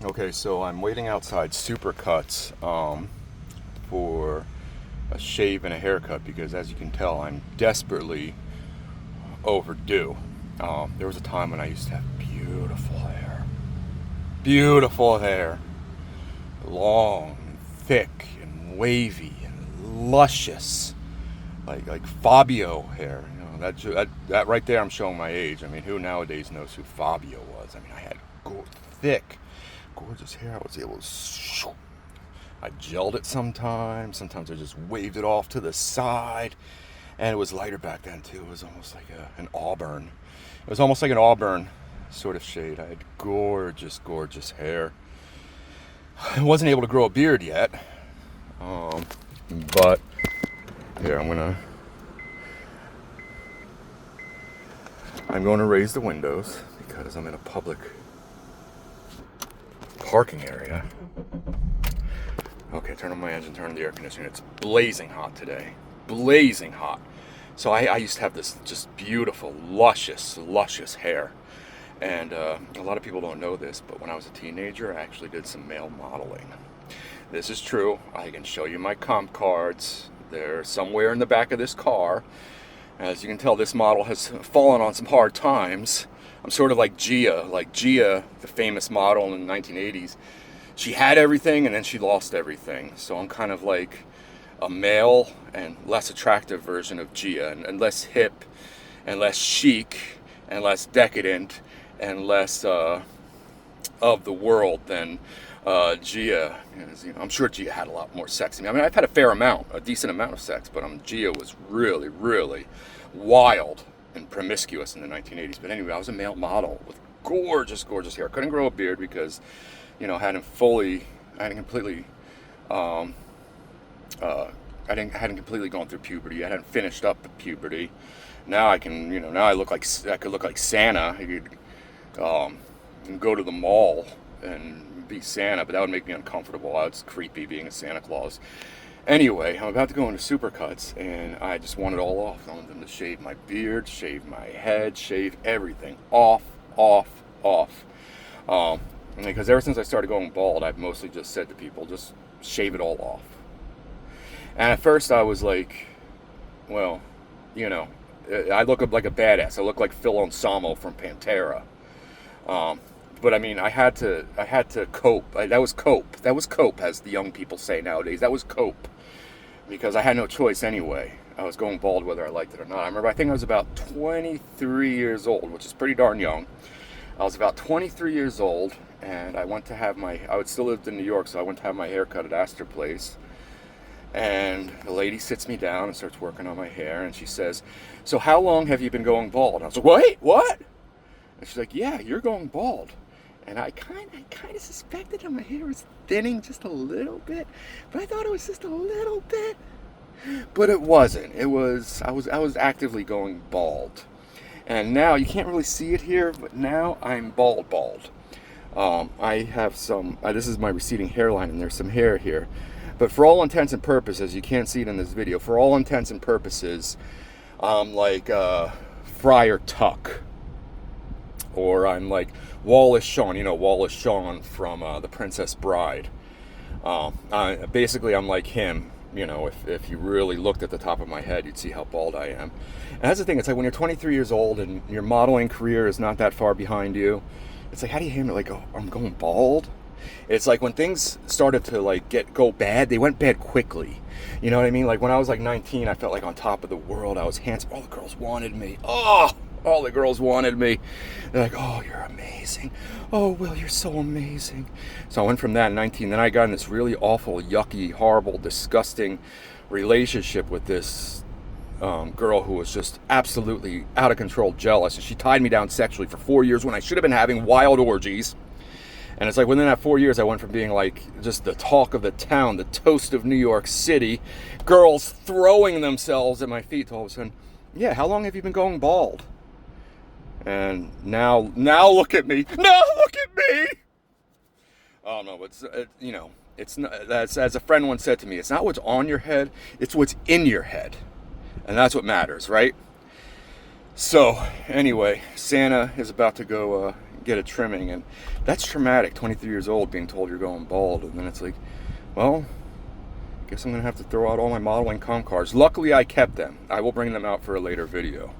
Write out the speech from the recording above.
Okay, so I'm waiting outside Supercuts for a shave and a haircut because, as you can tell, I'm desperately overdue. There was a time when I used to have beautiful hair, long, and thick, and wavy, and luscious, like Fabio hair. You know that right there. I'm showing my age. I mean, who nowadays knows who Fabio was? I mean, I had thick, gorgeous hair. I was able to. I gelled it sometimes. Sometimes I just waved it off to the side, and it was lighter back then too. It was almost like an auburn. It was almost like an auburn sort of shade. I had gorgeous hair. I wasn't able to grow a beard yet, but here I'm going to raise the windows because I'm in a public parking area. Okay, turn on my engine, turn on the air conditioning. It's blazing hot today. Blazing hot. So I used to have this just beautiful, luscious hair. And a lot of people don't know this, but when I was a teenager, I actually did some male modeling. This is true. I can show you my comp cards. They're somewhere in the back of this car. As you can tell, this model has fallen on some hard times. I'm sort of like Gia, the famous model in the 1980s. She had everything and then she lost everything. So I'm kind of like a male and less attractive version of Gia, and less hip and less chic and less decadent and less of the world than Gia. You know, I'm sure Gia had a lot more sex. I mean, I've had a decent amount of sex, but Gia was really wild and promiscuous in the 1980s. But anyway, I was a male model with gorgeous hair. Couldn't grow a beard because, you know, I hadn't completely gone through puberty. I hadn't finished up the puberty. Now I can, you know, now I could look like Santa. I could go to the mall and be Santa, but that would make me uncomfortable. It's creepy being a Santa Claus. Anyway, I'm about to go into Supercuts, and I just want it all off. I want them to shave my beard, shave my head, shave everything off. Because ever since I started going bald, I've mostly just said to people, just shave it all off. And at first I was like, well, you know, I look up like a badass. I look like Phil Anselmo from Pantera. But I mean, I had to cope. That was cope, as the young people say nowadays. That was cope, because I had no choice anyway. I was going bald whether I liked it or not. I think I was about 23 years old, which is pretty darn young. I was about 23 years old, and I would still lived in New York, so I went to have my hair cut at Astor Place. And the lady sits me down and starts working on my hair, and she says, "So how long have you been going bald?" And I was like, "Wait, what?" And she's like, "Yeah, you're going bald." And I kind of suspected that my hair was thinning just a little bit, but I thought it was just a little bit. But it wasn't. I was actively going bald. And now, you can't really see it here, but now I'm bald. I have this is my receding hairline, and there's some hair here. But for all intents and purposes, you can't see it in this video, for all intents and purposes, I'm like Friar Tuck. Or I'm like Wallace Shawn, Wallace Shawn from The Princess Bride. Basically, I'm like him. If you really looked at the top of my head, you'd see how bald I am. And that's the thing. It's like when you're 23 years old and your modeling career is not that far behind you, it's like, how do you handle it? Like, oh, I'm going bald? It's like when things started to go bad, they went bad quickly. You know what I mean? Like when I was like 19, I felt like on top of the world. I was handsome. All the girls wanted me. All the girls wanted me. They're like, "Oh, you're amazing. Oh, Will, you're so amazing." So I went from that at 19. Then I got in this really awful, yucky, horrible, disgusting relationship with this girl who was just absolutely out of control jealous. And she tied me down sexually for 4 years when I should have been having wild orgies. And it's like within that 4 years, I went from being like just the talk of the town, the toast of New York City, girls throwing themselves at my feet, to all of a sudden, "Yeah, how long have you been going bald?" And now look at me. Now look at me. Oh no, it's not, as a friend once said to me, it's not what's on your head, it's what's in your head, and that's what matters, right? So anyway, Santa is about to go get a trimming, and that's traumatic. 23 years old, being told you're going bald, and then it's like, well, guess I'm gonna have to throw out all my modeling comp cards. Luckily, I kept them. I will bring them out for a later video.